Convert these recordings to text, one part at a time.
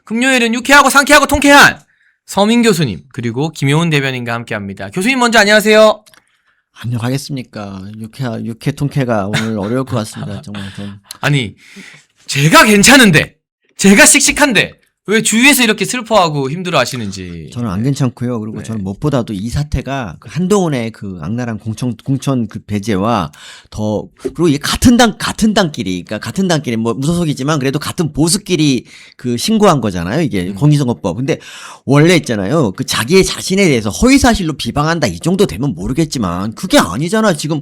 금요일은 유쾌하고 상쾌하고 통쾌한 서민 교수님 그리고 김효은 대변인과 함께합니다. 교수님 먼저 안녕하세요. 안녕하겠습니까. 유쾌 통쾌가 오늘 어려울 것 같습니다. 정말 좀. 아니 제가 괜찮은데 제가 씩씩한데 왜 주위에서 이렇게 슬퍼하고 힘들어하시는지. 저는 안 괜찮고요. 그리고 네. 저는 무엇보다도 이 사태가 그 한동훈의 그 악랄한 공천 그 배제와 더 그리고 이게 같은 당끼리 그러니까 같은 당끼리 뭐 무소속이지만 그래도 같은 보수끼리 그 신고한 거잖아요. 이게 공직선거법. 근데 원래 있잖아요. 그 자기의 자신에 대해서 허위 사실로 비방한다 이 정도 되면 모르겠지만 그게 아니잖아. 지금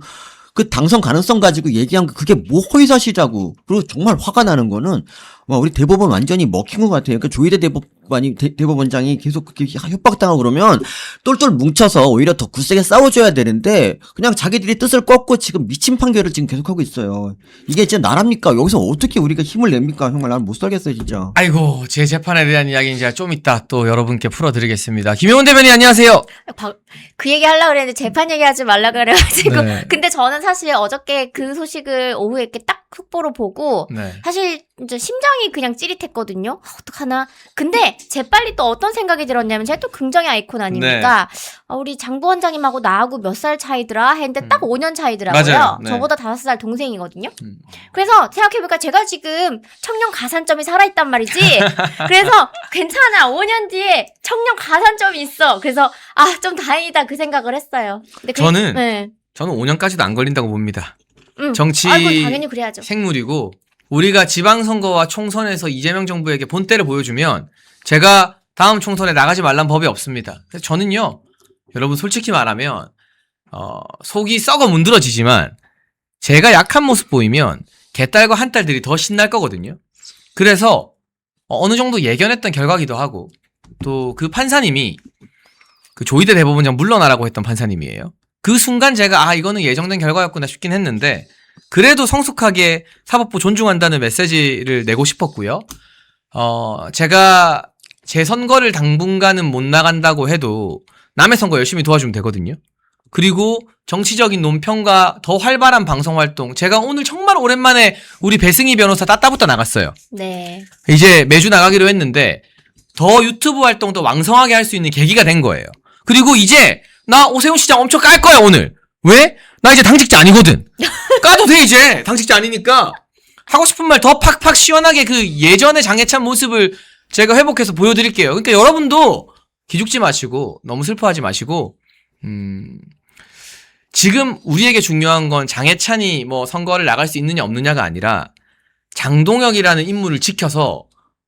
그 당선 가능성 가지고 얘기한 거 그게 뭐 허위사실이라고. 그리고 정말 화가 나는 거는 와 우리 대법원 완전히 먹힌 것 같아요. 그러니까 조희대 대법원장이 계속 그렇게 협박당하고 그러면 똘똘 뭉쳐서 오히려 더 굳세게 싸워줘야 되는데 그냥 자기들이 뜻을 꺾고 지금 미친 판결을 지금 계속하고 있어요. 이게 진짜 나랍니까? 여기서 어떻게 우리가 힘을 냅니까? 정말 나는 못 살겠어요 진짜. 아이고 제 재판에 대한 이야기는 제가 좀 이따 또 여러분께 풀어드리겠습니다. 김효은 대변인 안녕하세요. 그 얘기 하려고 그랬는데 재판 얘기하지 말라 그래가지고. 네. 근데 저는 사실 어저께 그 소식을 오후에 이렇게 딱 속보로 보고 네. 사실 진짜 심장이 그냥 찌릿했거든요. 어떡하나. 근데 재빨리 또 어떤 생각이 들었냐면 제가 또 긍정의 아이콘 아닙니까? 우리 장 부원장님하고 나하고 몇 살 차이더라 했는데 딱 5년 차이더라고요. 맞아요. 네. 저보다 5살 동생이거든요. 그래서 생각해보니까 제가 지금 청년 가산점이 살아있단 말이지. 그래서 괜찮아. 5년 뒤에 청년 가산점이 있어. 그래서 좀 다행이다 그 생각을 했어요. 근데 저는 5년까지도 안 걸린다고 봅니다. 정치 당연히 그래야죠. 생물이고 우리가 지방선거와 총선에서 이재명 정부에게 본때를 보여주면 제가 다음 총선에 나가지 말란 법이 없습니다. 그래서 저는요, 여러분 솔직히 말하면 속이 썩어 문드러지지만 제가 약한 모습 보이면 개딸과 한딸들이 더 신날 거거든요. 그래서 어느 정도 예견했던 결과기도 하고 또 그 판사님이 그 조희대 대법원장 물러나라고 했던 판사님이에요. 그 순간 제가 이거는 예정된 결과였구나 싶긴 했는데 그래도 성숙하게 사법부 존중한다는 메시지를 내고 싶었고요. 제가 제 선거를 당분간은 못 나간다고 해도 남의 선거 열심히 도와주면 되거든요. 그리고 정치적인 논평과 더 활발한 방송활동 제가 오늘 정말 오랜만에 우리 배승희 변호사 따따붙다 나갔어요. 네. 이제 매주 나가기로 했는데 더 유튜브 활동도 왕성하게 할 수 있는 계기가 된 거예요. 그리고 이제 나 오세훈 시장 엄청 깔 거야 오늘. 왜? 나 이제 당직자 아니거든. 까도 돼 이제 당직자 아니니까. 하고 싶은 말 더 팍팍 시원하게 그 예전의 장해찬 모습을 제가 회복해서 보여드릴게요. 그러니까 여러분도 기죽지 마시고 너무 슬퍼하지 마시고 지금 우리에게 중요한 건 장해찬이 뭐 선거를 나갈 수 있느냐 없느냐가 아니라 장동혁이라는 인물을 지켜서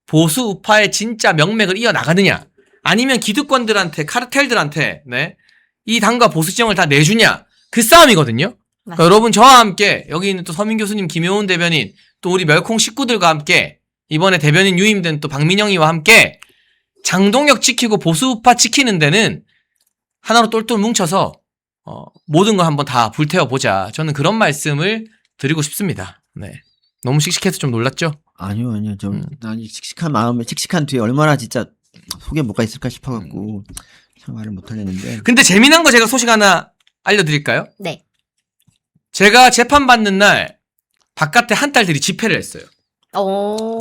보수 우파의 진짜 명맥을 이어나가느냐 아니면 기득권들한테 카르텔들한테 이 당과 보수 지형을 다 내주냐 그 싸움이거든요. 그러니까 여러분 저와 함께 여기 있는 또 서민 교수님 김효은 대변인 또 우리 멸콩 식구들과 함께 이번에 대변인 유임된 또 박민영이와 함께 장동혁 지키고 보수 우파 지키는 데는 하나로 똘똘 뭉쳐서 모든 걸 한번 다 불태워보자. 저는 그런 말씀을 드리고 싶습니다. 네. 너무 씩씩해서 좀 놀랐죠? 아니요. 난 씩씩한 마음에 씩씩한 뒤에 얼마나 진짜 속에 뭐가 있을까 싶어갖고 참 말을 못하겠는데. 근데 재미난 거 제가 소식 하나 알려드릴까요? 네. 제가 재판받는 날 바깥에 한딸들이 집회를 했어요.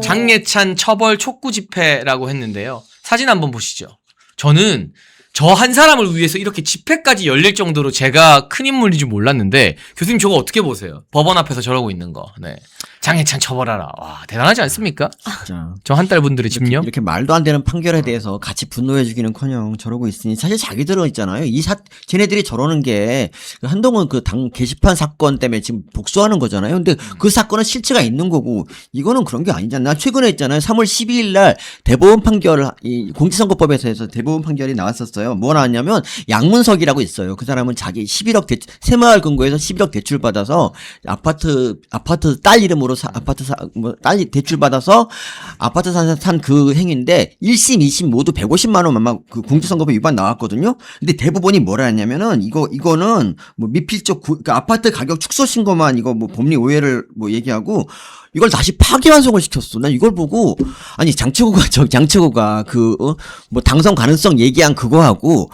장예찬 처벌 촉구 집회라고 했는데요. 사진 한번 보시죠. 저는 저 한 사람을 위해서 이렇게 집회까지 열릴 정도로 제가 큰 인물인 줄 몰랐는데 교수님 저거 어떻게 보세요? 법원 앞에서 저러고 있는 거. 네. 장해찬 처벌하라. 와 대단하지 않습니까? 진짜. 저 한 딸 분들의 집념. 이렇게 말도 안 되는 판결에 대해서 같이 분노해주기는커녕 저러고 있으니 사실 자기들은 있잖아요. 쟤네들이 저러는 게 한동훈 그 당 게시판 사건 때문에 지금 복수하는 거잖아요. 근데 그 사건은 실체가 있는 거고 이거는 그런 게 아니잖아. 나 최근에 있잖아요. 3월 12일 날 대법원 판결 이 공직선거법에서 해서 대법원 판결이 나왔었어요. 뭐 나왔냐면 양문석이라고 있어요. 그 사람은 자기 11억 새마을 금고에서 11억 대출 받아서 아파트 딸 이름으로 딸 대출 받아서 아파트 산 그 행위인데 1심, 2심 모두 150만 원만 그 공직선거법 위반 나왔거든요. 근데 대법원이 뭐라 했냐면은 이거는 뭐 미필적 그러니까 아파트 가격 축소 신고만 이거 뭐 법리 오해를 뭐 얘기하고 이걸 다시 파기환송을 시켰어. 난 이걸 보고 아니 장최고가 뭐 당선 가능성 얘기한 그거하고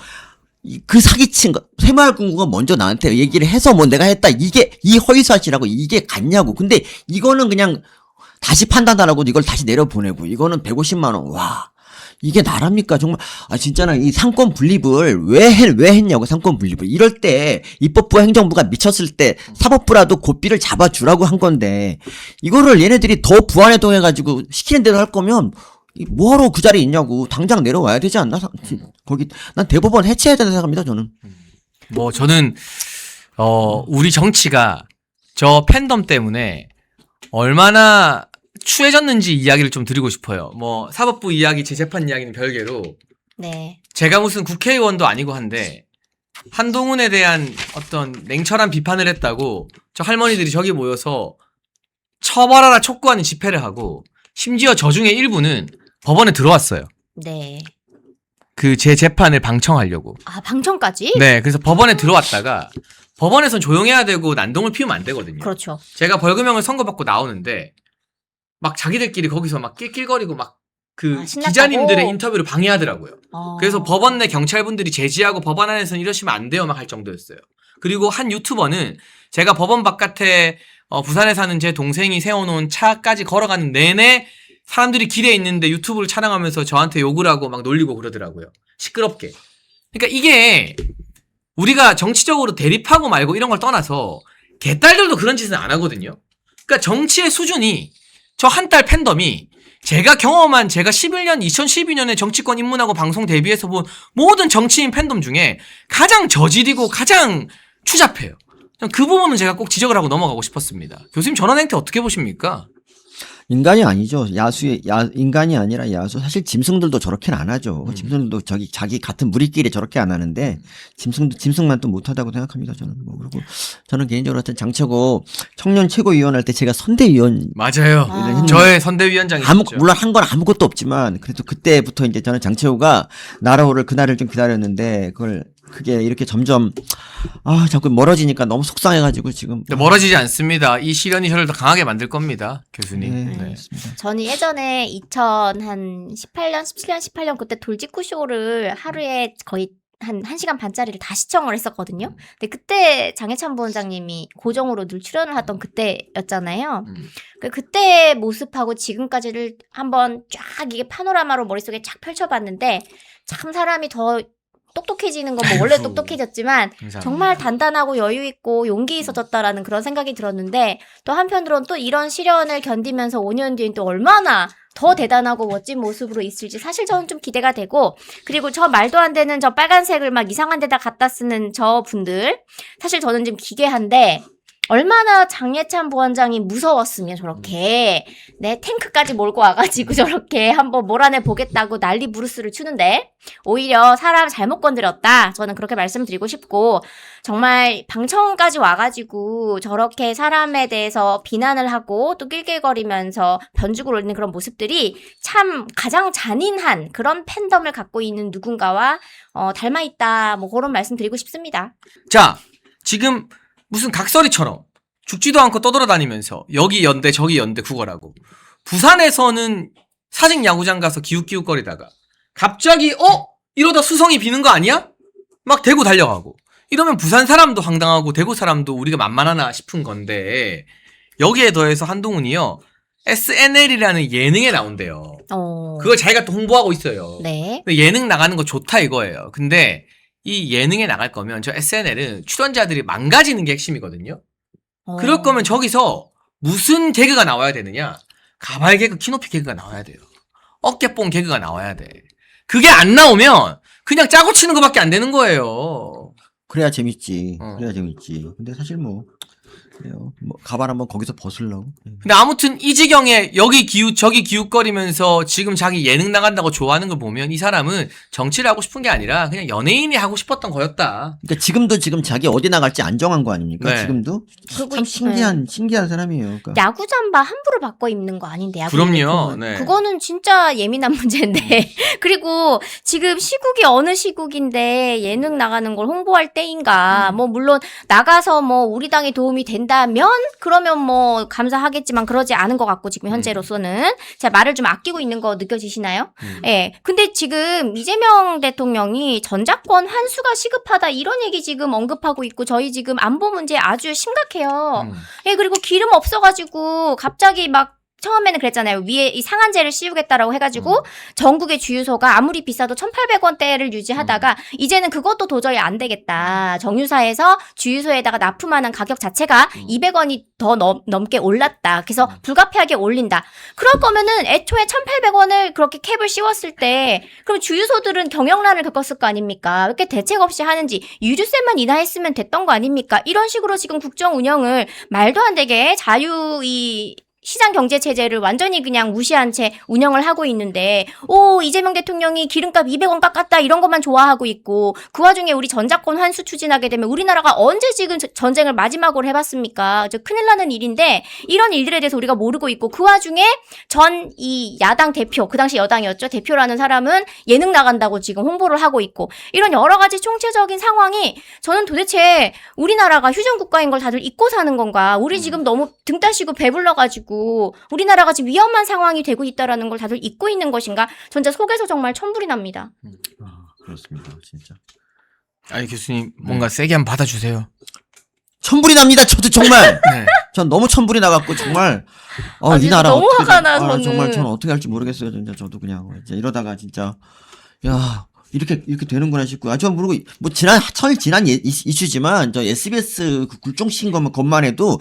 그 사기친 거 새마을금고가 먼저 나한테 얘기를 해서 뭐 내가 했다 이게 이 허위사실하고 이게 같냐고. 근데 이거는 그냥 다시 판단하라고 이걸 다시 내려보내고 이거는 150만 원. 와. 이게 나랍니까? 정말, 진짜는 이 상권 분립을 왜 했냐고, 상권 분립을. 이럴 때, 입법부와 행정부가 미쳤을 때, 사법부라도 고삐를 잡아주라고 한 건데, 이거를 얘네들이 더 부안해동해가지고 시키는 대로 할 거면, 뭐하러 그 자리에 있냐고, 당장 내려와야 되지 않나? 거기, 난 대법원 해체해야 된다고 생각합니다, 저는. 뭐, 저는, 우리 정치가 저 팬덤 때문에 얼마나 추해졌는지 이야기를 좀 드리고 싶어요. 뭐 사법부 이야기, 재재판 이야기는 별개로 네. 제가 무슨 국회의원도 아니고 한데 한동훈에 대한 어떤 냉철한 비판을 했다고 저 할머니들이 저기 모여서 처벌하라 촉구하는 집회를 하고 심지어 저 중에 일부는 법원에 들어왔어요. 네. 그 제 재판을 방청하려고. 아, 방청까지? 네, 그래서 법원에 들어왔다가 법원에선 조용해야 되고 난동을 피우면 안 되거든요. 그렇죠. 제가 벌금형을 선고받고 나오는데 막 자기들끼리 거기서 막 낄낄거리고 막 그 신났다고? 기자님들의 인터뷰를 방해하더라고요. 어. 그래서 법원 내 경찰분들이 제지하고 법원 안에서는 이러시면 안 돼요 막 할 정도였어요. 그리고 한 유튜버는 제가 법원 바깥에 부산에 사는 제 동생이 세워놓은 차까지 걸어가는 내내 사람들이 길에 있는데 유튜브를 촬영하면서 저한테 욕을 하고 막 놀리고 그러더라고요. 시끄럽게. 그러니까 이게 우리가 정치적으로 대립하고 말고 이런 걸 떠나서 개딸들도 그런 짓은 안 하거든요. 그러니까 정치의 수준이 저 한 달 팬덤이 제가 경험한 제가 2012년에 정치권 입문하고 방송 데뷔해서 본 모든 정치인 팬덤 중에 가장 저질이고 가장 추잡해요. 그 부분은 제가 꼭 지적을 하고 넘어가고 싶었습니다. 교수님 저런 행태 어떻게 보십니까? 인간이 아니죠. 인간이 아니라 야수. 사실 짐승들도 저렇게는 안 하죠. 짐승들도 자기 같은 무리끼리 저렇게 안 하는데, 짐승만 또 못하다고 생각합니다, 저는. 그리고 저는 개인적으로 하여튼 장최고 청년 최고위원 할 때 제가 선대위원. 맞아요. 저의 선대위원장이셨죠. 물론 한 건 아무것도 없지만, 그래도 그때부터 이제 저는 장최호가 날아오를 그날을 좀 기다렸는데, 그게 이렇게 점점, 자꾸 멀어지니까 너무 속상해가지고 지금. 멀어지지 않습니다. 이 시련이 저를 더 강하게 만들 겁니다, 교수님. 네. 저는 예전에 2018년, 17년, 18년 그때 돌직구 쇼를 하루에 거의 한 1시간 반짜리를 다 시청을 했었거든요. 근데 그때 장해찬 부원장님이 고정으로 늘 출연을 하던 그때였잖아요. 그때 모습하고 지금까지를 한번 쫙 이게 파노라마로 머릿속에 쫙 펼쳐봤는데 참 사람이 더 똑똑해지는 건 뭐 원래 똑똑해졌지만 정말 단단하고 여유 있고 용기 있어졌다라는 그런 생각이 들었는데 또 한편으로는 또 이런 시련을 견디면서 5년 뒤엔 또 얼마나 더 대단하고 멋진 모습으로 있을지 사실 저는 좀 기대가 되고 그리고 저 말도 안 되는 저 빨간색을 막 이상한 데다 갖다 쓰는 저 분들 사실 저는 좀 기괴한데 얼마나 장예찬 부원장이 무서웠으면 저렇게 내 탱크까지 몰고 와가지고 저렇게 한번 몰아내 보겠다고 난리 부르스를 추는데 오히려 사람 잘못 건드렸다 저는 그렇게 말씀드리고 싶고 정말 방청까지 와가지고 저렇게 사람에 대해서 비난을 하고 또 낄낄거리면서 변죽을 올리는 그런 모습들이 참 가장 잔인한 그런 팬덤을 갖고 있는 누군가와 닮아있다 뭐 그런 말씀 드리고 싶습니다. 자, 지금 무슨 각설이처럼 죽지도 않고 떠돌아다니면서 여기 연대 저기 연대 구걸하고 부산에서는 사직 야구장 가서 기웃기웃거리다가 갑자기 이러다 수성이 비는 거 아니야? 막 대구 달려가고 이러면 부산 사람도 황당하고 대구 사람도 우리가 만만하나 싶은 건데 여기에 더해서 한동훈이요 SNL이라는 예능에 나온대요. 그걸 자기가 또 홍보하고 있어요. 네. 예능 나가는 거 좋다 이거예요. 근데 이 예능에 나갈 거면 저 SNL은 출연자들이 망가지는 게 핵심이거든요. 그럴 거면 저기서 무슨 개그가 나와야 되느냐? 가발 개그, 키높이 개그가 나와야 돼요. 어깨뽕 개그가 나와야 돼. 그게 안 나오면 그냥 짜고 치는 거밖에 안 되는 거예요. 그래야 재밌지. 그래야 재밌지. 근데 사실 그래요. 가발 한번 거기서 벗으려고. 근데 아무튼 이 지경에 여기 기웃 저기 기웃거리면서 지금 자기 예능 나간다고 좋아하는 걸 보면 이 사람은 정치를 하고 싶은 게 아니라 그냥 연예인이 하고 싶었던 거였다. 그러니까 지금도 자기 어디 나갈지 안 정한 거 아닙니까? 네. 지금도 참 신기한 사람이에요. 그러니까. 야구 잠바 함부로 바꿔 입는 거 아닌데 야구 그럼요. 네. 그거는 진짜 예민한 문제인데 그리고 지금 시국이 어느 시국인데 예능 나가는 걸 홍보할 때인가 뭐 물론 나가서 뭐 우리 당에 도움이 된다면 그러면 뭐 감사하겠지만 그러지 않은 것 같고 지금 현재로서는 제가 말을 좀 아끼고 있는 거 느껴지시나요? 예. 근데 지금 이재명 대통령이 전작권 환수가 시급하다 이런 얘기 지금 언급하고 있고 저희 지금 안보 문제 아주 심각해요. 예, 그리고 기름 없어가지고 갑자기 막 처음에는 그랬잖아요. 위에 이 상한제를 씌우겠다라고 해가지고 전국의 주유소가 아무리 비싸도 1,800원대를 유지하다가 이제는 그것도 도저히 안 되겠다. 정유사에서 주유소에다가 납품하는 가격 자체가 200원이 더 넘게 올랐다. 그래서 불가피하게 올린다. 그럴 거면은 애초에 1,800원을 그렇게 캡을 씌웠을 때 그럼 주유소들은 경영난을 겪었을 거 아닙니까? 왜 이렇게 대책 없이 하는지 유류세만 인하했으면 됐던 거 아닙니까? 이런 식으로 지금 국정 운영을 말도 안 되게 시장 경제 체제를 완전히 그냥 무시한 채 운영을 하고 있는데, 이재명 대통령이 기름값 200원 깎았다 이런 것만 좋아하고 있고, 그 와중에 우리 전작권 환수 추진하게 되면 우리나라가 언제 지금 전쟁을 마지막으로 해봤습니까? 큰일 나는 일인데, 이런 일들에 대해서 우리가 모르고 있고, 그 와중에 이 야당 대표, 그 당시 여당이었죠. 대표라는 사람은 예능 나간다고 지금 홍보를 하고 있고, 이런 여러 가지 총체적인 상황이 저는 도대체 우리나라가 휴전 국가인 걸 다들 잊고 사는 건가? 우리 지금 너무 등 따시고 배불러가지고 우리나라가 지금 위험한 상황이 되고 있다라는 걸 다들 잊고 있는 것인가? 전 진짜 속에서 정말 천불이 납니다. 그렇습니다, 진짜. 아니 교수님 뭔가 세게 한번 받아주세요. 천불이 납니다. 저도 정말. 네. 전 너무 천불이 나갔고 정말 이 진짜 나라 너무 어떻게 화가 나, 저는. 정말 저는 어떻게 할지 모르겠어요. 진짜 저도 그냥 이제 이러다가 진짜 야 이렇게 되는구나 싶고 저 모르고 뭐 지난 이슈지만 저 SBS 그 굴종신 것만 해도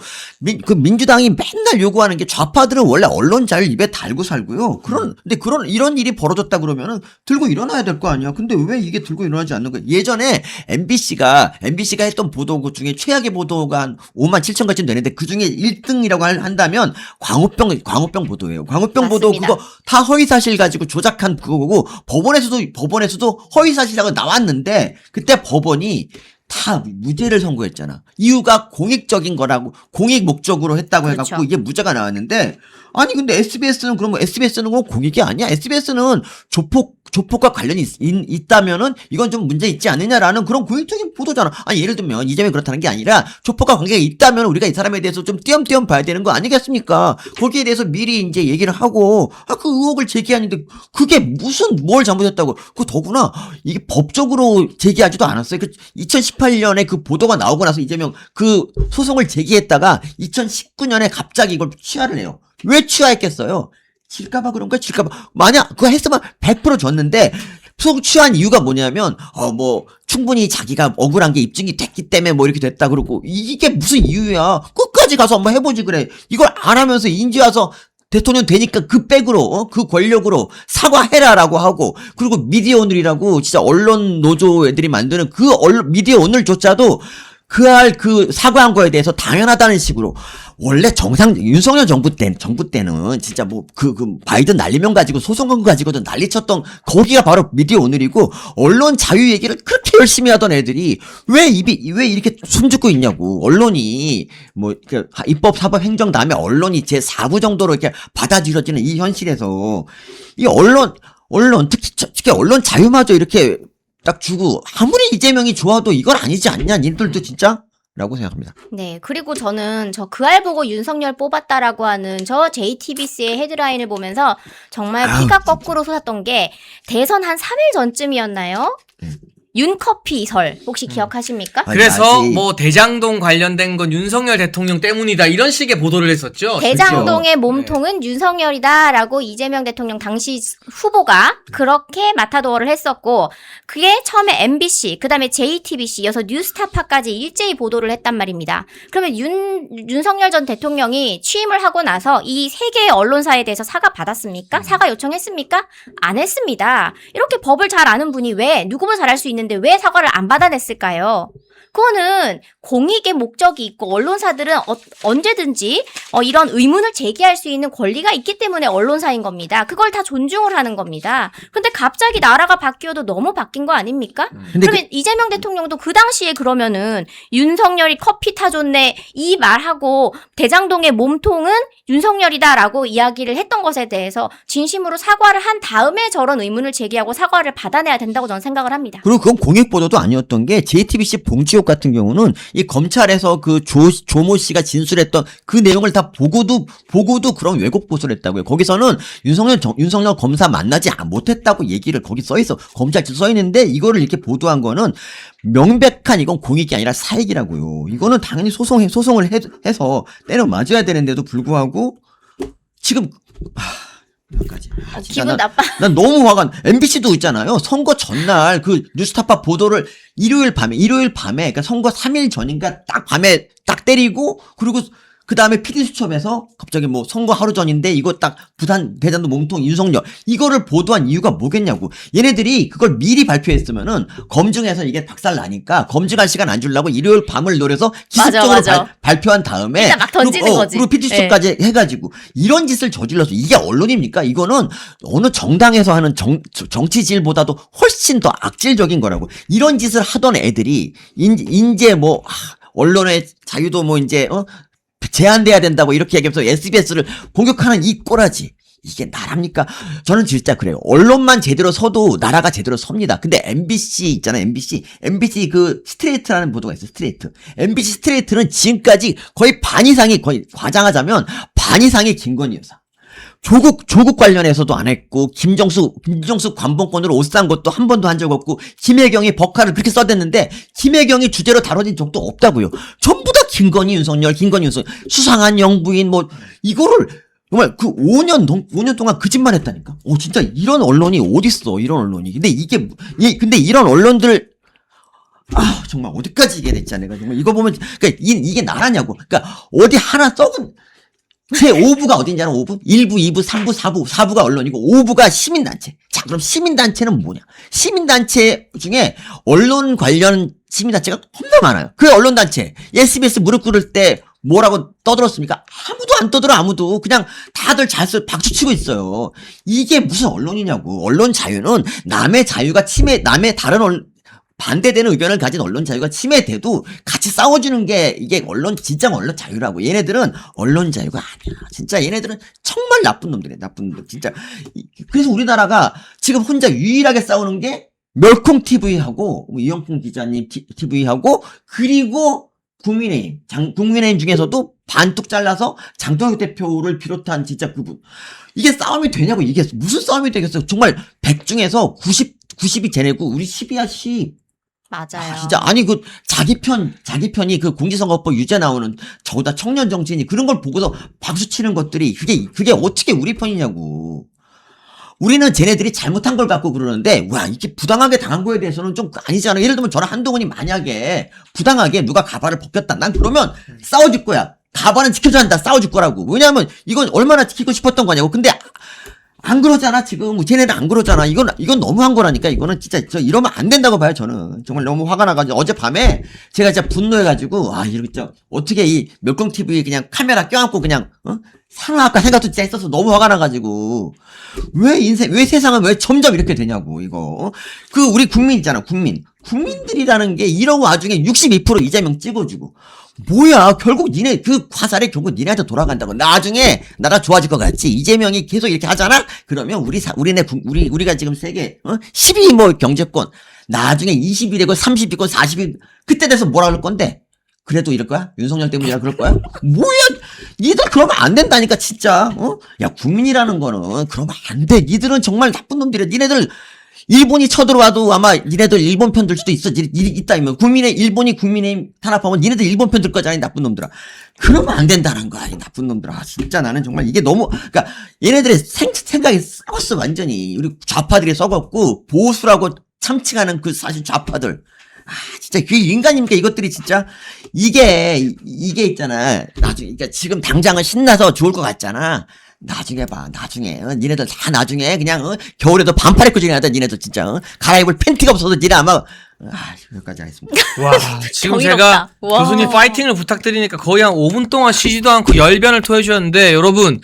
그 민주당이 맨날 요구하는 게 좌파들은 원래 언론 자유 입에 달고 살고요. 근데 이런 일이 벌어졌다 그러면은 들고 일어나야 될 거 아니야. 근데 왜 이게 들고 일어나지 않는 거야? 예전에 MBC가 했던 보도 중에 최악의 보도가 한 5만 7천 가쯤 되는데 그 중에 1등이라고 한다면 광우병 보도예요. 광우병 보도 맞습니다. 그거 다 허위 사실 가지고 조작한 그거고 법원에서도 허위 사실이라고 나왔는데 그때 법원이 다 무죄를 선고했잖아. 이유가 공익적인 거라고 공익 목적으로 했다고 그렇죠. 해갖고 이게 무죄가 나왔는데 아니 근데 SBS는 그럼 SBS는 뭐 공익이 아니야? SBS는 조폭과 관련이 있다면은 이건 좀 문제 있지 않느냐라는 그런 공익적인 보도잖아. 아니 예를 들면 이재명이 그렇다는 게 아니라 조폭과 관계가 있다면 우리가 이 사람에 대해서 좀 띄엄띄엄 봐야 되는 거 아니겠습니까? 거기에 대해서 미리 이제 얘기를 하고 그 의혹을 제기하는데 그게 무슨 뭘 잘못했다고? 그 더구나 이게 법적으로 제기하지도 않았어요. 그 2018년에 그 보도가 나오고 나서 이재명 그 소송을 제기했다가 2019년에 갑자기 이걸 취하를 해요. 왜 취하했겠어요? 질까봐 그런 거야? 질까봐. 만약 그거 했으면 100% 줬는데 취한 이유가 뭐냐면 뭐 충분히 자기가 억울한 게 입증이 됐기 때문에 뭐 이렇게 됐다 그러고 이게 무슨 이유야? 끝까지 가서 한번 해보지 그래. 이걸 안 하면서 인제 와서 대통령 되니까 그 백으로 그 권력으로 사과해라라고 하고 그리고 미디어 오늘이라고 진짜 언론 노조 애들이 만드는 그 미디어 오늘조차도 그 사과한 거에 대해서 당연하다는 식으로 원래 윤석열 정부 때는 진짜 뭐 그 바이든 날리면 가지고 소송 건 거 가지고도 난리쳤던 거기가 바로 미디어 오늘이고 언론 자유 얘기를 그렇게 열심히 하던 애들이 왜 이렇게 숨죽고 있냐고. 언론이 뭐 입법 사법 행정 다음에 언론이 제 4부 정도로 이렇게 받아들여지는 이 현실에서 이 언론 특히 언론 자유마저 이렇게 딱 주고 아무리 이재명이 좋아도 이건 아니지 않냐 니들도 진짜? 라고 생각합니다. 네, 그리고 저는 그 알 보고 윤석열 뽑았다라고 하는 저 JTBC의 헤드라인을 보면서 정말 피가 거꾸로 솟았던 게 대선 한 3일 전쯤이었나요? 윤커피설 혹시 기억하십니까? 그래서 뭐 대장동 관련된 건 윤석열 대통령 때문이다 이런 식의 보도를 했었죠. 대장동의 몸통은 윤석열이다라고 이재명 대통령 당시 후보가 그렇게 마타도어를 했었고 그게 처음에 MBC 그다음에 JTBC 이어서 뉴스타파까지 일제히 보도를 했단 말입니다. 그러면 윤석열 전 대통령이 취임을 하고 나서 이 세 개의 언론사에 대해서 사과 받았습니까? 사과 요청했습니까? 안 했습니다. 이렇게 법을 잘 아는 분이 왜 누구보다 잘할 수 있는 왜 사과를 안 받아냈을까요? 그거는 공익의 목적이 있고 언론사들은 언제든지 이런 의문을 제기할 수 있는 권리가 있기 때문에 언론사인 겁니다. 그걸 다 존중을 하는 겁니다. 근데 갑자기 나라가 바뀌어도 너무 바뀐 거 아닙니까? 그러면 이재명 대통령도 그 당시에 그러면은 윤석열이 커피 타줬네 이 말하고 대장동의 몸통은 윤석열이다라고 이야기를 했던 것에 대해서 진심으로 사과를 한 다음에 저런 의문을 제기하고 사과를 받아내야 된다고 저는 생각을 합니다. 그리고 그건 공익 보도도 아니었던 게 JTBC 봉지옥 같은 경우는 이 검찰에서 그 조모 씨가 진술했던 그 내용을 다 보고도 그런 왜곡 보도를 했다고요. 거기서는 윤석열 검사 만나지 못했다고 얘기를 거기 써 있어. 검찰 써 있는데 이거를 이렇게 보도한 거는 명백한 이건 공익이 아니라 사익이라고요. 이거는 당연히 소송을 해서 때려 맞아야 되는데도 불구하고 지금 몇 가지. 진짜 기분 나빠. 난 너무 화가 MBC도 있잖아요. 선거 전날 그 뉴스타파 보도를 일요일 밤에 그러니까 선거 3일 전인가 딱 밤에 딱 때리고 그리고 그 다음에 PD수첩에서 갑자기 뭐 선거 하루 전인데 이거 딱 부산 대전도 몸통 윤석열 이거를 보도한 이유가 뭐겠냐고. 얘네들이 그걸 미리 발표했으면은 검증해서 이게 박살 나니까 검증할 시간 안 주려고 일요일 밤을 노려서 기습적으로 맞아. 발표한 다음에 일단 막 던지는 거지. 그리고 PD수첩까지 해가지고 이런 짓을 저질러서 이게 언론입니까? 이거는 어느 정당에서 하는 정치질보다도 훨씬 더 악질적인 거라고. 이런 짓을 하던 애들이 이제 뭐 언론의 자유도 뭐 이제 제한돼야 된다고 이렇게 얘기하면서 SBS를 공격하는 이 꼬라지. 이게 나랍니까? 저는 진짜 그래요. 언론만 제대로 서도 나라가 제대로 섭니다. 근데 MBC 있잖아요. MBC 그 스트레이트라는 보도가 있어요. 스트레이트. MBC 스트레이트는 지금까지 거의 반 이상이 거의 과장하자면 반 이상이 김건희 여사. 조국 관련해서도 안 했고 김정수 관봉권으로 옷 산 것도 한 번도 한 적 없고 김혜경이 법카를 그렇게 써댔는데 김혜경이 주제로 다뤄진 적도 없다고요. 전부 다 김건희 윤석열 수상한 영부인 뭐 이거를 정말 그 5년 동안 그 짓만 했다니까. 진짜 이런 언론이 어딨어. 이런 언론이. 근데 이런 언론들 정말 어디까지 이게 됐지 내가 정말 이거 보면 그러니까 이게 나라냐고. 그러니까 어디 하나 썩은 제 5부가 어딘지 알아? 5부? 1부, 2부, 3부, 4부. 4부가 언론이고 5부가 시민단체. 자, 그럼 시민단체는 뭐냐? 시민단체 중에 언론 관련 시민단체가 겁나 많아요. 그 언론단체. SBS 무릎 꿇을 때 뭐라고 떠들었습니까? 아무도 안 떠들어, 아무도. 그냥 다들 박수 치고 있어요. 이게 무슨 언론이냐고. 언론 자유는 남의 자유가 남의 다른 반대되는 의견을 가진 언론 자유가 침해돼도 같이 싸워주는 게 이게 진짜 언론 자유라고. 얘네들은 언론 자유가 아니야. 진짜 얘네들은 정말 나쁜 놈들이야. 나쁜 놈들. 진짜. 그래서 우리나라가 지금 혼자 유일하게 싸우는 게 멸콩 TV하고 이영풍 기자님 TV하고 그리고 국민의힘 중에서도 반뚝 잘라서 장동혁 대표를 비롯한 진짜 그분. 이게 싸움이 되냐고. 이게 무슨 싸움이 되겠어. 정말 100 중에서 90이 쟤네고 우리 10이야 10. 맞아요. 진짜 아니 그 자기 편이 그 공직선거법 유죄 나오는 저보다 청년 정치인이 그런 걸 보고서 박수 치는 것들이 그게 어떻게 우리 편이냐고. 우리는 쟤네들이 잘못한 걸 갖고 그러는데 와 이게 부당하게 당한 거에 대해서는 좀 아니잖아. 예를 들면 저랑 한동훈이 만약에 부당하게 누가 가발을 벗겼다. 난 그러면 싸워줄 거야. 가발은 지켜줘야 한다. 싸워줄 거라고. 왜냐하면 이건 얼마나 지키고 싶었던 거냐고. 근데 안 그러잖아, 지금. 쟤네는 안 그러잖아. 이건 너무한 거라니까. 이거는 진짜, 이러면 안 된다고 봐요, 저는. 정말 너무 화가 나가지고. 어젯밤에 제가 진짜 분노해가지고, 이거 어떻게 이 멸공TV 그냥 카메라 껴안고 그냥, 상할까 생각도 진짜 했어서 너무 화가 나가지고. 왜 세상은 왜 점점 이렇게 되냐고, 이거. 우리 국민 있잖아, 국민들이라는 게 이러고 와중에 62% 이재명 찍어주고. 뭐야, 결국 그 화살이 결국 니네한테 돌아간다고. 나중에 나라 좋아질 것 같지? 이재명이 계속 이렇게 하잖아? 그러면 우리가 지금 세계, 12 뭐 경제권. 나중에 20이 되고 30이고 40이, 그때 돼서 뭐라 그럴 건데? 그래도 이럴 거야? 윤석열 때문이라 그럴 거야? 뭐야? 니들 그러면 안 된다니까, 진짜. 야, 국민이라는 거는 그러면 안 돼. 니들은 정말 나쁜 놈들이야. 니네들, 일본이 쳐들어와도 아마 니네들 일본 편 들 수도 있다면 일본이 국민의힘 탄압하면 니네들 일본 편 들 거잖아. 이 나쁜 놈들아. 그러면 안 된다는 거야. 이 나쁜 놈들아. 진짜 나는 정말 이게 너무 그러니까 얘네들의 생각이 썩었어 완전히. 우리 좌파들이 썩었고 보수라고 참칭하는 그 사실 좌파들. 진짜 그 인간입니까 이것들이 진짜. 이게 있잖아. 나중에 그러니까 지금 당장은 신나서 좋을 것 같잖아. 나중에 봐, 니네들 다 나중에 그냥 겨울에도 반팔 입고 지내야 돼. 니네들 진짜 갈아입을 팬티가 없어서 니네 아마 여기까지 하겠습니다. 와, 지금 정의롭다. 제가 와. 교수님 파이팅을 부탁드리니까 거의 한 5분 동안 쉬지도 않고 열변을 토해주셨는데 여러분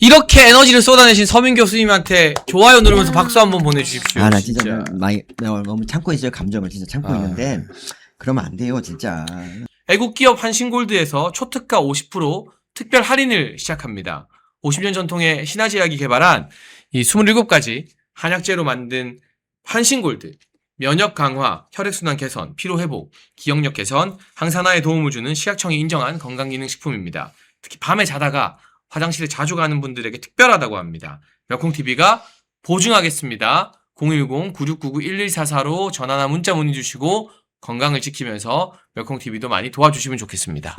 이렇게 에너지를 쏟아내신 서민 교수님한테 좋아요 누르면서 박수 한번 보내주십시오. 나 진짜 내가 너무 참고 있어요. 감정을 진짜 참고 있는데 그러면 안 돼요, 진짜. 애국기업 한신골드에서 초특가 50% 특별 할인을 시작합니다. 50년 전통의 신화제약이 개발한 이 27가지 한약재로 만든 한신골드, 면역 강화, 혈액순환 개선, 피로회복, 기억력 개선, 항산화에 도움을 주는 시약청이 인정한 건강기능식품입니다. 특히 밤에 자다가 화장실에 자주 가는 분들에게 특별하다고 합니다. 멸콩TV가 보증하겠습니다. 010-9699-1144로 전화나 문자 문의 주시고 건강을 지키면서 멸콩TV도 많이 도와주시면 좋겠습니다.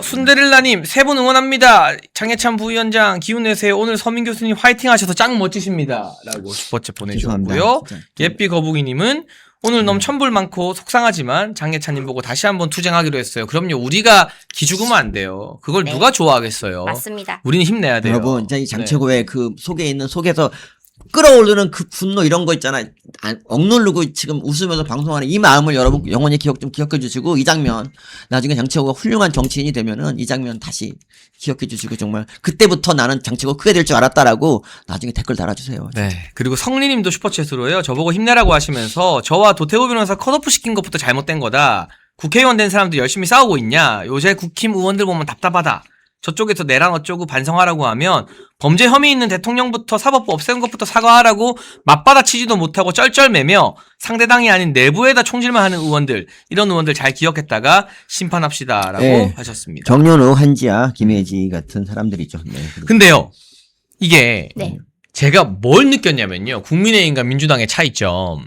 순데렐라님, 세 분 응원합니다. 장해찬 부위원장, 기운 내세요. 오늘 서민 교수님 화이팅 하셔서 짱 멋지십니다. 라고 슈퍼챗 보내주셨고요. 죄송합니다, 진짜. 예삐 거북이님은 오늘 너무 천불 많고 속상하지만 장해찬님 보고 다시 한번 투쟁하기로 했어요. 그럼요. 우리가 기죽으면 안 돼요. 그걸 네. 누가 좋아하겠어요. 맞습니다. 우리는 힘내야 돼요. 여러분, 이제 이 장최고의 그 속에서 끌어오르는 그 분노 이런 거 있잖아. 억누르고 지금 웃으면서 방송하는 이 마음을 여러분 영원히 기억해 주시고 이 장면 나중에 장채호가 훌륭한 정치인이 되면은 이 장면 다시 기억해 주시고 정말 그때부터 나는 장채호 크게 될 줄 알았다라고 나중에 댓글 달아주세요. 네. 그리고 성리님도 슈퍼챗으로요. 저보고 힘내라고 하시면서 저와 도태우 변호사 컷오프 시킨 것부터 잘못된 거다. 국회의원 된 사람들 열심히 싸우고 있냐. 요새 국힘 의원들 보면 답답하다. 저쪽에서 내란 어쩌고 반성하라고 하면 범죄 혐의 있는 대통령부터 사법부 없애는 것부터 사과하라고 맞받아치지도 못하고 쩔쩔매며 상대당이 아닌 내부에다 총질만 하는 의원들, 이런 의원들 잘 기억했다가 심판합시다라고 네. 하셨습니다. 정연우, 한지아, 김혜지 같은 사람들이죠. 네. 근데요, 이게 네. 제가 뭘 느꼈냐면요. 국민의힘과 민주당의 차이점.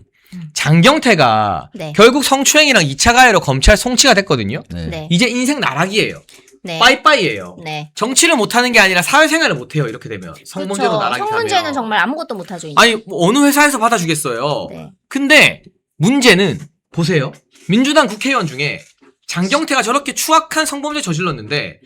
장경태가 네. 결국 성추행이랑 2차 가해로 검찰 송치가 됐거든요. 네. 네. 이제 인생 나락이에요. 네. 빠이빠이예요. 네. 정치를 못하는 게 아니라 사회생활을 못해요. 이렇게 되면 성문제로 그쵸. 나락이 성문제는 가면. 정말 아무것도 못하죠. 이제. 아니 뭐 어느 회사에서 받아주겠어요. 네. 근데 문제는 보세요. 민주당 국회의원 중에 장경태가 저렇게 추악한 성범죄 저질렀는데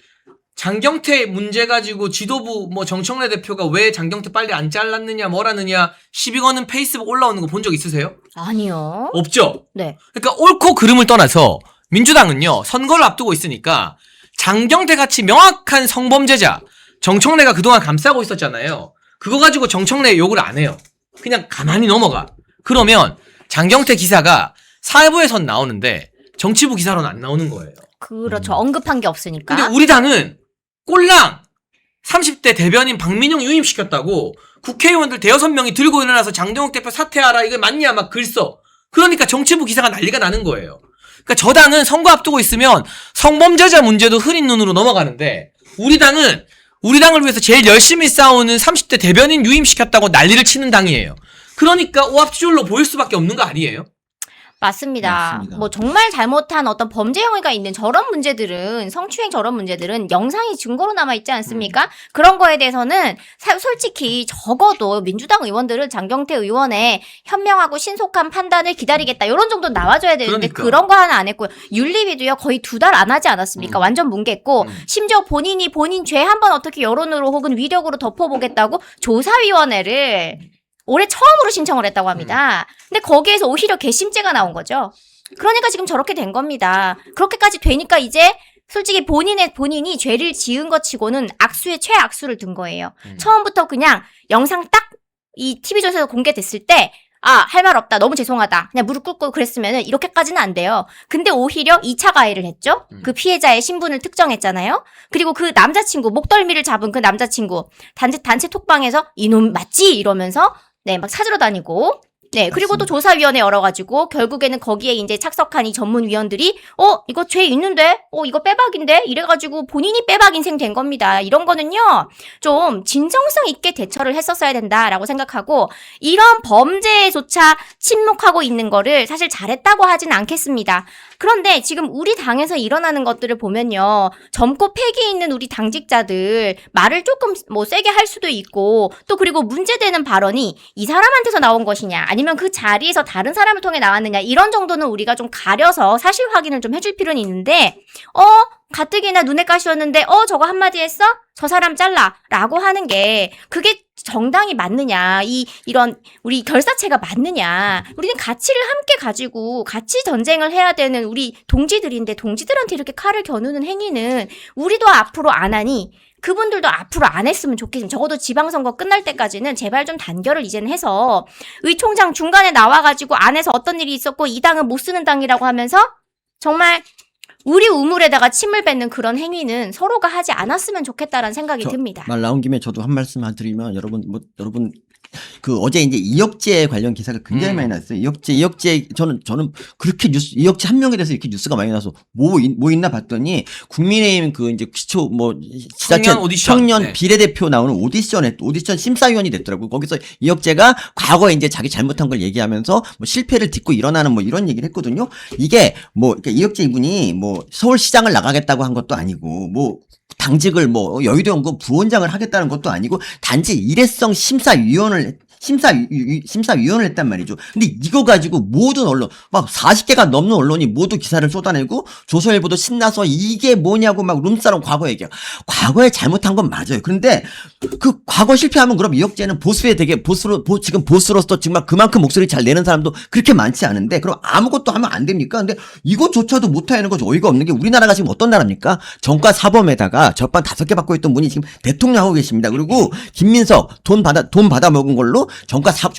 장경태 문제 가지고 지도부 뭐 정청래 대표가 왜 장경태 빨리 안 잘랐느냐 뭐라느냐 시비 거는 페이스북 올라오는 거 본 적 있으세요? 아니요. 없죠. 네. 그러니까 옳고 그름을 떠나서 민주당은요 선거를 앞두고 있으니까 장경태 같이 명확한 성범죄자 정청래가 그동안 감싸고 있었잖아요. 그거 가지고 정청래 욕을 안 해요. 그냥 가만히 넘어가. 그러면 장경태 기사가 사회부에선 나오는데 정치부 기사로는 안 나오는 거예요. 그렇죠. 언급한 게 없으니까. 근데 우리 당은 꼴랑 30대 대변인 박민영 유임시켰다고 국회의원들 대여섯 명이 들고 일어나서 장동혁 대표 사퇴하라 이거 맞냐 막 글 써. 그러니까 정치부 기사가 난리가 나는 거예요. 그러니까 저 당은 선거 앞두고 있으면 성범죄자 문제도 흐린 눈으로 넘어가는데 우리 당은 우리 당을 위해서 제일 열심히 싸우는 30대 대변인 유임시켰다고 난리를 치는 당이에요. 그러니까 오합지졸로 보일 수밖에 없는 거 아니에요? 맞습니다. 맞습니다. 뭐 정말 잘못한 어떤 범죄 행위가 있는 저런 문제들은 성추행 저런 문제들은 영상이 증거로 남아 있지 않습니까? 그런 거에 대해서는 솔직히 적어도 민주당 의원들은 장경태 의원의 현명하고 신속한 판단을 기다리겠다 이런 정도 나와줘야 되는데 그러니까. 그런 거 하나 안 했고요. 윤리위도요 거의 2달 안 하지 않았습니까? 완전 뭉갰고 심지어 본인이 본인 죄 한번 어떻게 여론으로 혹은 위력으로 덮어보겠다고 조사위원회를 올해 처음으로 신청을 했다고 합니다. 근데 거기에서 오히려 괘씸죄가 나온 거죠. 그러니까 지금 저렇게 된 겁니다. 그렇게까지 되니까 이제 솔직히 본인이 죄를 지은 것 치고는 악수에 최악수를 둔 거예요. 처음부터 그냥 영상 딱 이 TV조선에서 공개됐을 때 할 말 없다. 너무 죄송하다. 그냥 무릎 꿇고 그랬으면은 이렇게까지는 안 돼요. 근데 오히려 2차 가해를 했죠. 그 피해자의 신분을 특정했잖아요. 그리고 그 남자친구, 목덜미를 잡은 그 남자친구, 단체 톡방에서 이놈 맞지? 이러면서 막 찾으러 다니고 네, 그리고 또 조사위원회 열어가지고 결국에는 거기에 이제 착석한 이 전문위원들이 이거 죄 있는데? 이거 빼박인데? 이래가지고 본인이 빼박 인생 된 겁니다. 이런 거는요, 좀 진정성 있게 대처를 했었어야 된다라고 생각하고 이런 범죄조차 침묵하고 있는 거를 사실 잘했다고 하진 않겠습니다. 그런데 지금 우리 당에서 일어나는 것들을 보면요, 젊고 패기 있는 우리 당직자들 말을 조금 뭐 세게 할 수도 있고 또 그리고 문제되는 발언이 이 사람한테서 나온 것이냐 아니면 그 자리에서 다른 사람을 통해 나왔느냐 이런 정도는 우리가 좀 가려서 사실 확인을 좀 해줄 필요는 있는데 가뜩이나 눈에 가시웠는데 저거 한마디 했어? 저 사람 잘라 라고 하는 게 그게 정당이 맞느냐 이런 우리 결사체가 맞느냐 우리는 가치를 함께 가지고 같이 전쟁을 해야 되는 우리 동지들인데 동지들한테 이렇게 칼을 겨누는 행위는 우리도 앞으로 안 하니 그분들도 앞으로 안 했으면 좋겠습니다. 적어도 지방선거 끝날 때까지는 제발 좀 단결을 이제는 해서 의총장 중간에 나와가지고 안에서 어떤 일이 있었고 이 당은 못 쓰는 당이라고 하면서 정말 우리 우물에다가 침을 뱉는 그런 행위는 서로가 하지 않았으면 좋겠다라는 생각이 듭니다. 말 나온 김에 저도 한 말씀만 드리면 여러분 그 어제 이제 이혁재 관련 기사가 굉장히 많이 났어요. 이혁재 저는 그렇게 이혁재 한 명에 대해서 이렇게 뉴스가 많이 나서 뭐 있나 봤더니 국민의힘 그 이제 기초 뭐 지자체 청년 오디션. 청년 네. 비례대표 나오는 오디션 심사위원이 됐더라고요. 거기서 이혁재가 과거에 이제 자기 잘못한 걸 얘기하면서 뭐 실패를 딛고 일어나는 뭐 이런 얘기를 했거든요. 이게 뭐 그러니까 이혁재 이분이 뭐 서울시장을 나가겠다고 한 것도 아니고 뭐 당직을 뭐 여의도연구원 부원장을 하겠다는 것도 아니고 단지 일회성 심사위원을 했단 말이죠. 근데 이거 가지고 모든 언론, 막 40개가 넘는 언론이 모두 기사를 쏟아내고 조선일보도 신나서 이게 뭐냐고 막 룸사롱 과거 얘기야. 과거에 잘못한 건 맞아요. 그런데 그 과거 실패하면 그럼 이혁재는 지금 보스로서 정말 그만큼 목소리 잘 내는 사람도 그렇게 많지 않은데 그럼 아무것도 하면 안 됩니까? 근데 이것조차도 못하는 것이 어이가 없는 게 우리나라가 지금 어떤 나라입니까? 정가 사범에다가 적반 5개 받고 있던 분이 지금 대통령 하고 계십니다. 그리고 김민석 돈 받아 먹은 걸로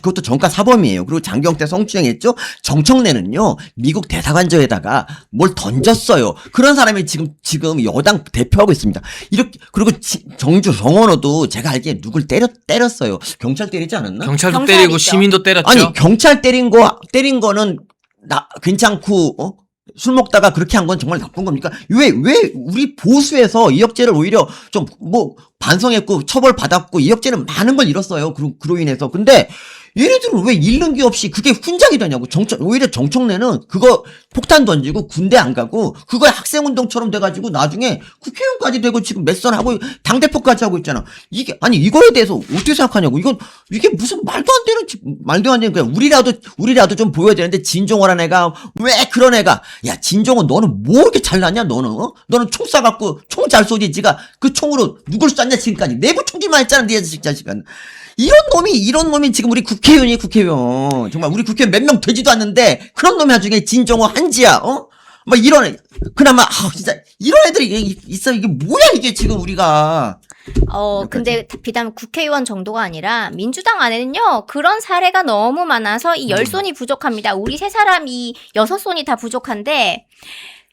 그것도 정가 사범이에요. 그리고 장경태 성추행했죠. 정청래는요 미국 대사관저에다가 뭘 던졌어요. 그런 사람이 지금 여당 대표하고 있습니다. 이렇게 그리고 정원호도 제가 알기에 누굴 때렸어요. 경찰 때리지 않았나? 경찰도 경찰이죠. 때리고 시민도 때렸죠. 아니 경찰 때린 거는 괜찮고 술 먹다가 그렇게 한 건 정말 나쁜 겁니까? 왜 우리 보수에서 이혁재를 오히려 좀 뭐 반성했고 처벌받았고 이혁재는 많은 걸 잃었어요. 그로 인해서. 근데 얘네들은 왜 잃는 게 없이 그게 훈장이 되냐고. 오히려 정청래는 그거 폭탄 던지고 군대 안 가고 그거에 학생운동처럼 돼가지고 나중에 국회의원까지 되고 지금 몇 선 하고 당대표까지 하고 있잖아. 이거에 대해서 어떻게 생각하냐고. 이게 무슨 말도 안 되는 거야. 우리라도 좀 보여야 되는데 진종호라는 애가 왜 그런 애가 야 진종호 너는 뭐 이렇게 잘나냐 너는 너는 총 쏴갖고 총 잘 쏘지 지가 그 총으로 누굴 쐈냐 지금까지 내부 총기만 했잖아 네 자식아. 이런 놈이 지금 우리 국회의원. 정말 우리 국회의원 몇 명 되지도 않는데, 그런 놈이 나중에 진정호 한지야, 막 이런 애. 그나마, 진짜, 이런 애들이 있어. 이게 뭐야, 이게 지금 우리가. 근데 비단 국회의원 정도가 아니라 민주당 안에는요, 그런 사례가 너무 많아서 이 10손이 부족합니다. 우리 3사람이 6손이 다 부족한데,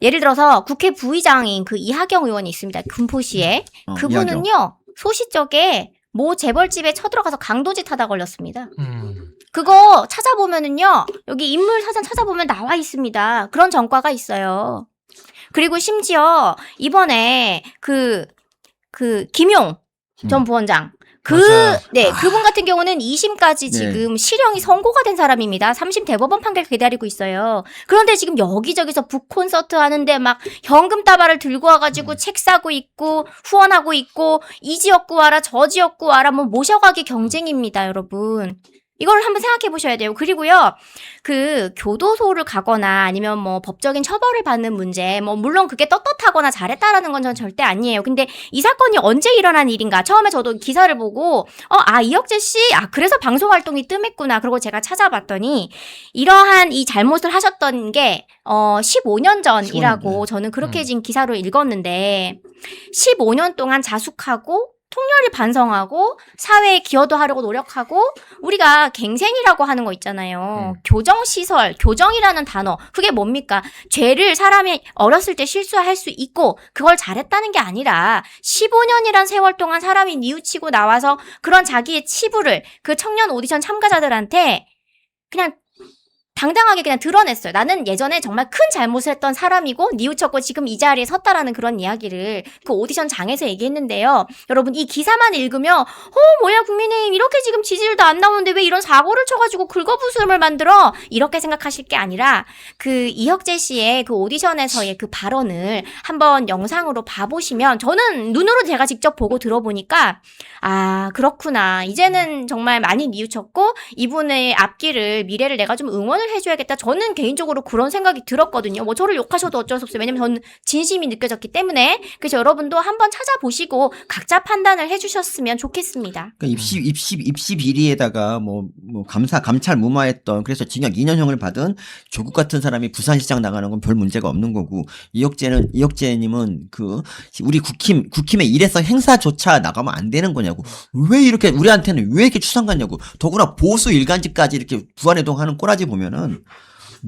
예를 들어서 국회 부의장인 그 이하경 의원이 있습니다. 금포시에. 그분은요, 소시적에 모 재벌집에 쳐들어가서 강도짓 하다 걸렸습니다. 그거 찾아보면은요, 여기 인물 사전 찾아보면 나와 있습니다. 그런 전과가 있어요. 그리고 심지어 이번에 김용 전 부원장. 맞아요. 그분 같은 경우는 2심까지 지금 실형이 선고가 된 사람입니다. 3심 대법원 판결 기다리고 있어요. 그런데 지금 여기저기서 북콘서트 하는데 막 현금 따발을 들고 와가지고 책 사고 있고 후원하고 있고 이 지역구 와라 저 지역구 와라 뭐 모셔가기 경쟁입니다, 여러분. 이걸 한번 생각해 보셔야 돼요. 그리고요, 교도소를 가거나 아니면 뭐 법적인 처벌을 받는 문제, 뭐 물론 그게 떳떳하거나 잘했다라는 건 전 절대 아니에요. 근데 이 사건이 언제 일어난 일인가? 처음에 저도 기사를 보고, 이혁재 씨, 그래서 방송 활동이 뜸했구나. 그리고 제가 찾아봤더니, 이러한 이 잘못을 하셨던 게, 15년 전이라고 저는 그렇게 지금 기사로 읽었는데, 15년 동안 자숙하고, 통렬히 반성하고 사회에 기여도 하려고 노력하고 우리가 갱생이라고 하는 거 있잖아요. 교정시설, 교정이라는 단어. 그게 뭡니까? 죄를 사람이 어렸을 때 실수할 수 있고 그걸 잘했다는 게 아니라 15년이란 세월 동안 사람이 뉘우치고 나와서 그런 자기의 치부를 그 청년 오디션 참가자들한테 그냥 당당하게 그냥 드러냈어요. 나는 예전에 정말 큰 잘못을 했던 사람이고 뉘우쳤고 지금 이 자리에 섰다라는 그런 이야기를 그 오디션 장에서 얘기했는데요. 여러분 이 기사만 읽으면 뭐야 국민의힘 이렇게 지금 지지율도 안 나오는데 왜 이런 사고를 쳐가지고 긁어부스럼을 만들어? 이렇게 생각하실 게 아니라 그 이혁재 씨의 그 오디션에서의 그 발언을 한번 영상으로 봐보시면 저는 눈으로 제가 직접 보고 들어보니까 그렇구나. 이제는 정말 많이 뉘우쳤고 이분의 앞길을 미래를 내가 좀 응원을 해줘야겠다. 저는 개인적으로 그런 생각이 들었거든요. 뭐 저를 욕하셔도 어쩔 수 없어요. 왜냐면 저는 진심이 느껴졌기 때문에. 그래서 여러분도 한번 찾아보시고 각자 판단을 해주셨으면 좋겠습니다. 그러니까 입시 비리에다가 감찰 무마했던 그래서 징역 2년형을 받은 조국 같은 사람이 부산시장 나가는 건 별 문제가 없는 거고 이혁재님은 우리 국힘의 일회성 행사조차 나가면 안 되는 거냐고. 왜 이렇게 우리한테는 왜 이렇게 추상 같냐고. 더구나 보수 일간지까지 이렇게 부안해동하는 꼬라지 보면은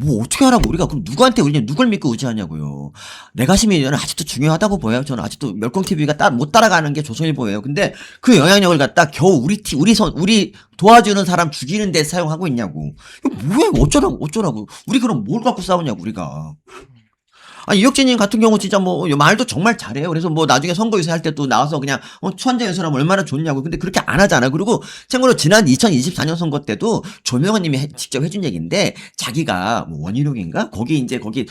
뭐 어떻게 하라고 우리가 그럼 누구한테 우리 누굴 믿고 의지하냐고요. 내가심이 저는 아직도 중요하다고 보여요. 저는 아직도 멸공 TV가 못 따라가는 게 조선일보예요. 근데 그 영향력을 갖다 겨우 우리 도와주는 사람 죽이는 데 사용하고 있냐고. 이거 뭐야 어쩌라고. 우리 그럼 뭘 갖고 싸우냐고 우리가. 아니 이혁진님 같은 경우 진짜 뭐 말도 정말 잘해요. 그래서 뭐 나중에 선거유세 할 때 또 나와서 그냥 추한정연설하면 얼마나 좋냐고. 근데 그렇게 안 하잖아. 그리고 참고로 지난 2024년 선거 때도 조명원님이 직접 해준 얘기인데 자기가 뭐 원희룡인가 거기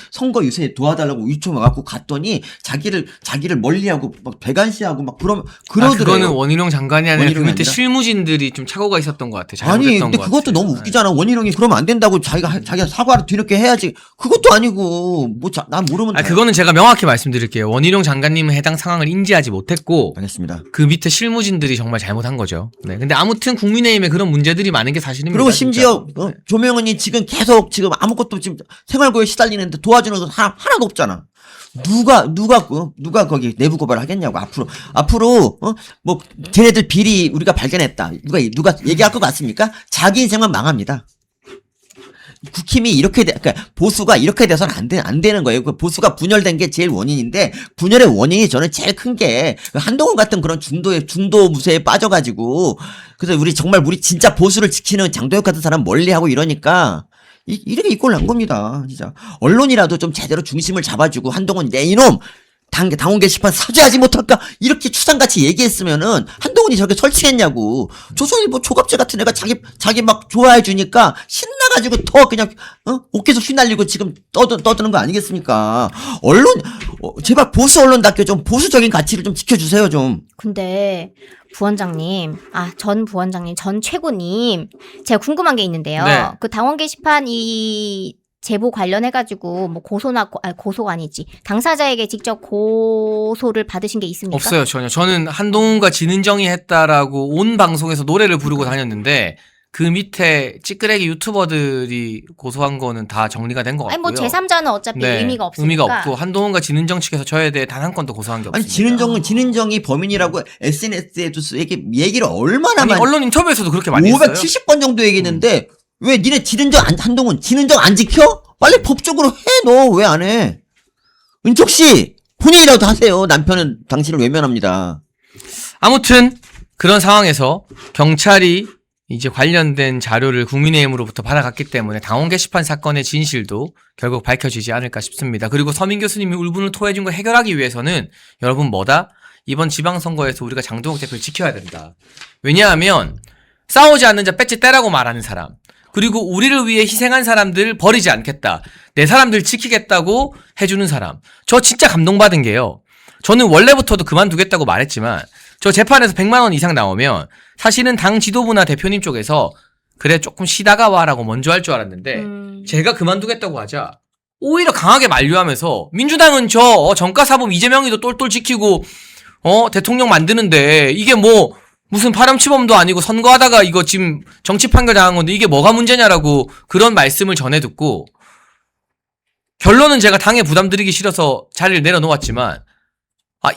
선거유세 도와달라고 요청 와갖고 갔더니 자기를 멀리하고 막 배관시하고 막 그러더래요. 그거는 원희룡 장관이 아니라 그 원희룡이 밑에 아니라? 실무진들이 좀 착오가 있었던 것 같아. 아니 잘못했던 근데 것 그것도 같아. 너무 웃기잖아. 원희룡이 그러면 안 된다고 자기가 사과를 뒤늦게 해야지. 그것도 아니고 난 모르면 그거는 제가 명확히 말씀드릴게요. 원희룡 장관님은 해당 상황을 인지하지 못했고 알겠습니다. 그 밑에 실무진들이 정말 잘못한 거죠. 네. 근데 아무튼 국민의힘에 그런 문제들이 많은 게 사실입니다. 그리고 심지어 진짜. 조명은이 지금 계속 아무것도 지금 생활고에 시달리는데 도와주는 건 하나도 없잖아. 누가 거기 내부 고발을 하겠냐고 앞으로 뭐 쟤네들 비리 우리가 발견했다. 누가 얘기할 것 같습니까? 자기 인생만 망합니다. 국힘이 그러니까 보수가 이렇게 돼서는 안 되는 거예요. 그 보수가 분열된 게 제일 원인인데, 분열의 원인이 저는 제일 큰 게, 한동훈 같은 그런 중도 무쇠에 빠져가지고, 그래서 우리 진짜 보수를 지키는 장도혁 같은 사람 멀리하고 이러니까, 이렇게 이꼴 난 겁니다. 진짜. 언론이라도 좀 제대로 중심을 잡아주고, 한동훈 내 이놈! 당원 게시판 사죄하지 못할까? 이렇게 추상같이 얘기했으면은 한동훈이 저렇게 설치했냐고. 조선일보 조갑제 같은 애가 자기 막 좋아해주니까 신나가지고 더 그냥, 어깨에서 휘날리고 지금 떠드는 거 아니겠습니까? 제발 보수 언론답게 좀 보수적인 가치를 좀 지켜주세요, 좀. 근데 부원장님, 전 부원장님, 전 최고님, 제가 궁금한 게 있는데요. 네. 그 당원 게시판 이 제보 관련해가지고 뭐 고소가 아니지, 당사자에게 직접 고소를 받으신 게 있습니까? 없어요, 전혀. 저는 한동훈과 진은정이 했다라고 온 방송에서 노래를 부르고 다녔는데 그 밑에 찌끄레기 유튜버들이 고소한 거는 다 정리가 된 것 같고요. 아니 뭐 제3자는 어차피 의미가 없으니까. 의미가 없고 한동훈과 진은정 측에서 저에 대해 단 한 건도 고소한 게 없습니다. 아니 진은정이 범인이라고 SNS에도 얘기를 얼마나 아니 많이 언론 인터뷰에서도 그렇게 많이 했어요. 570번 정도 얘기했는데 왜 니네 한동훈 진은정 안 지켜? 빨리 법적으로 해. 너 왜 안 해? 은촉 씨 본인이라도 하세요. 남편은 당신을 외면합니다. 아무튼 그런 상황에서 경찰이 이제 관련된 자료를 국민의힘으로부터 받아갔기 때문에 당원 게시판 사건의 진실도 결국 밝혀지지 않을까 싶습니다. 그리고 서민 교수님이 울분을 토해준 걸 해결하기 위해서는 여러분 이번 지방선거에서 우리가 장동혁 대표를 지켜야 된다. 왜냐하면 싸우지 않는 자 배지 떼라고 말하는 사람, 그리고 우리를 위해 희생한 사람들 버리지 않겠다, 내 사람들 지키겠다고 해주는 사람. 저 진짜 감동받은 게요, 저는 원래부터도 그만두겠다고 말했지만 저 재판에서 100만 원 이상 나오면 사실은 당 지도부나 대표님 쪽에서 그래 조금 쉬다가 와라고 먼저 할 줄 알았는데 제가 그만두겠다고 하자 오히려 강하게 만류하면서, 민주당은 저 정가사범 이재명이도 똘똘 지키고 대통령 만드는데 이게 뭐 무슨 파렴치범도 아니고 선거하다가 이거 지금 정치 판결 당한 건데 이게 뭐가 문제냐라고 그런 말씀을 전해 듣고, 결론은 제가 당에 부담드리기 싫어서 자리를 내려놓았지만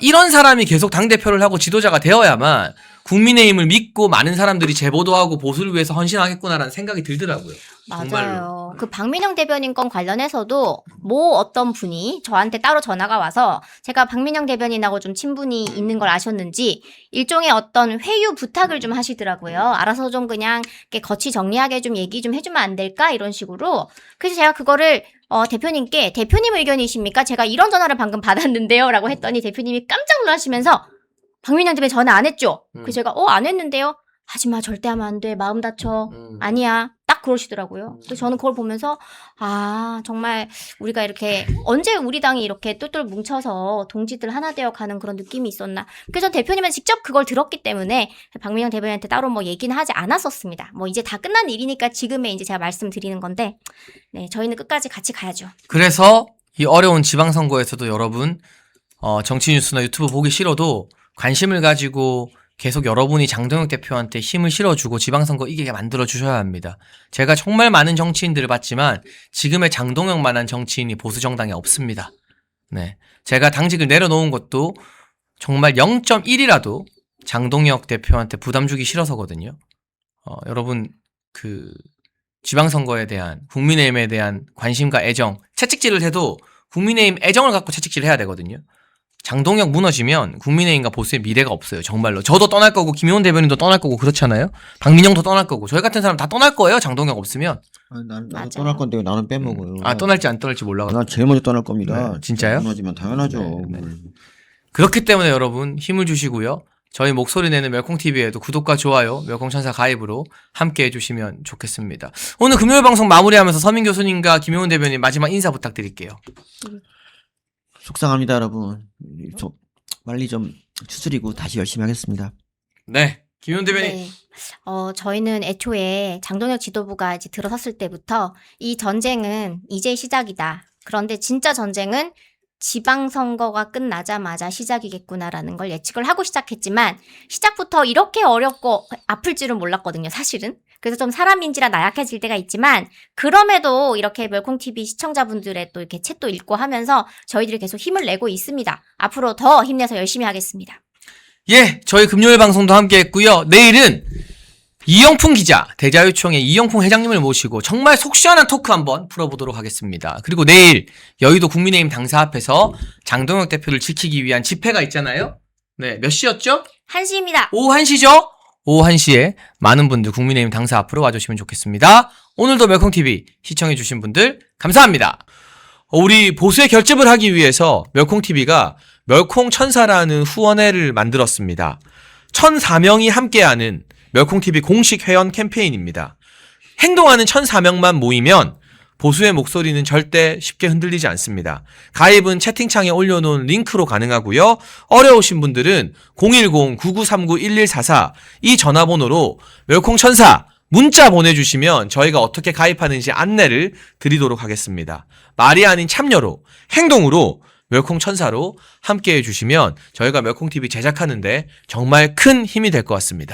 이런 사람이 계속 당대표를 하고 지도자가 되어야만 국민의힘을 믿고 많은 사람들이 제보도 하고 보수를 위해서 헌신하겠구나라는 생각이 들더라고요. 맞아요. 정말로. 그 박민영 대변인 건 관련해서도 어떤 분이 저한테 따로 전화가 와서 제가 박민영 대변인하고 좀 친분이 있는 걸 아셨는지 일종의 어떤 회유 부탁을 좀 하시더라고요. 알아서 좀 그냥 이렇게 거치 정리하게 좀 얘기 좀 해주면 안 될까? 이런 식으로. 그래서 제가 그거를 대표님께 대표님 의견이십니까? 제가 이런 전화를 방금 받았는데요. 라고 했더니 대표님이 깜짝 놀라시면서 박민영 대변인 전화 안 했죠? 그래서 제가 안 했는데요. 하지마, 절대 하면 안 돼. 마음 다쳐. 아니야. 딱 그러시더라고요. 그래서 저는 그걸 보면서 정말 우리가 이렇게 언제 우리 당이 이렇게 똘똘 뭉쳐서 동지들 하나 되어 가는 그런 느낌이 있었나. 그래서 대표님은 직접 그걸 들었기 때문에 박민영 대변인한테 따로 뭐 얘기는 하지 않았었습니다. 뭐 이제 다 끝난 일이니까 지금의 이제 제가 말씀드리는 건데, 네, 저희는 끝까지 같이 가야죠. 그래서 이 어려운 지방선거에서도 여러분 정치뉴스나 유튜브 보기 싫어도 관심을 가지고 계속 여러분이 장동혁 대표한테 힘을 실어주고 지방선거 이기게 만들어주셔야 합니다. 제가 정말 많은 정치인들을 봤지만 지금의 장동혁만한 정치인이 보수정당에 없습니다. 네, 제가 당직을 내려놓은 것도 정말 0.1이라도 장동혁 대표한테 부담 주기 싫어서거든요. 여러분 지방선거에 대한 국민의힘에 대한 관심과 애정, 채찍질을 해도 국민의힘 애정을 갖고 채찍질을 해야 되거든요. 장동혁 무너지면 국민의힘과 보수의 미래가 없어요. 정말로. 저도 떠날 거고 김용훈 대변인도 떠날 거고 그렇잖아요. 박민영도 떠날 거고 저희 같은 사람 다 떠날 거예요. 장동혁 없으면. 나도 맞아요. 떠날 건데 왜 나는 빼먹어요. 아 떠날지 안 떠날지 몰라가지고. 난 제일 먼저 떠날 겁니다. 네, 진짜요? 무너지면 당연하죠. 네, 네. 그렇기 때문에 여러분 힘을 주시고요. 저희 목소리 내는 멸콩TV에도 구독과 좋아요, 멸콩천사 가입으로 함께 해주시면 좋겠습니다. 오늘 금요일 방송 마무리하면서 서민 교수님과 김용훈 대변인 마지막 인사 부탁드릴게요. 속상합니다, 여러분. 저 빨리 좀 추스리고 다시 열심히 하겠습니다. 네, 김용훈 대변인. 네. 저희는 애초에 장동혁 지도부가 이제 들어섰을 때부터 이 전쟁은 이제 시작이다. 그런데 진짜 전쟁은 지방선거가 끝나자마자 시작이겠구나라는 걸 예측을 하고 시작했지만 시작부터 이렇게 어렵고 아플 줄은 몰랐거든요, 사실은. 그래서 좀 사람인지라 나약해질 때가 있지만 그럼에도 이렇게 멸콩TV 시청자분들의 또 이렇게 챗도 읽고 하면서 저희들이 계속 힘을 내고 있습니다. 앞으로 더 힘내서 열심히 하겠습니다. 예, 저희 금요일 방송도 함께 했고요. 내일은 이영풍 기자, 대자유총회 이영풍 회장님을 모시고 정말 속 시원한 토크 한번 풀어보도록 하겠습니다. 그리고 내일 여의도 국민의힘 당사 앞에서 장동혁 대표를 지키기 위한 집회가 있잖아요. 네, 몇 시였죠? 1시입니다. 오후 1시죠? 오후 1시에 많은 분들 국민의힘 당사 앞으로 와주시면 좋겠습니다. 오늘도 멸콩TV 시청해주신 분들 감사합니다. 우리 보수의 결집을 하기 위해서 멸콩TV가 멸콩천사라는 후원회를 만들었습니다. 1,004명이 함께하는 멸콩TV 공식 회원 캠페인입니다. 행동하는 1,004명만 모이면 보수의 목소리는 절대 쉽게 흔들리지 않습니다. 가입은 채팅창에 올려놓은 링크로 가능하고요. 어려우신 분들은 010-9939-1144 이 전화번호로 멸콩천사 문자 보내주시면 저희가 어떻게 가입하는지 안내를 드리도록 하겠습니다. 말이 아닌 참여로, 행동으로 멸콩천사로 함께해 주시면 저희가 멸콩TV 제작하는데 정말 큰 힘이 될 것 같습니다.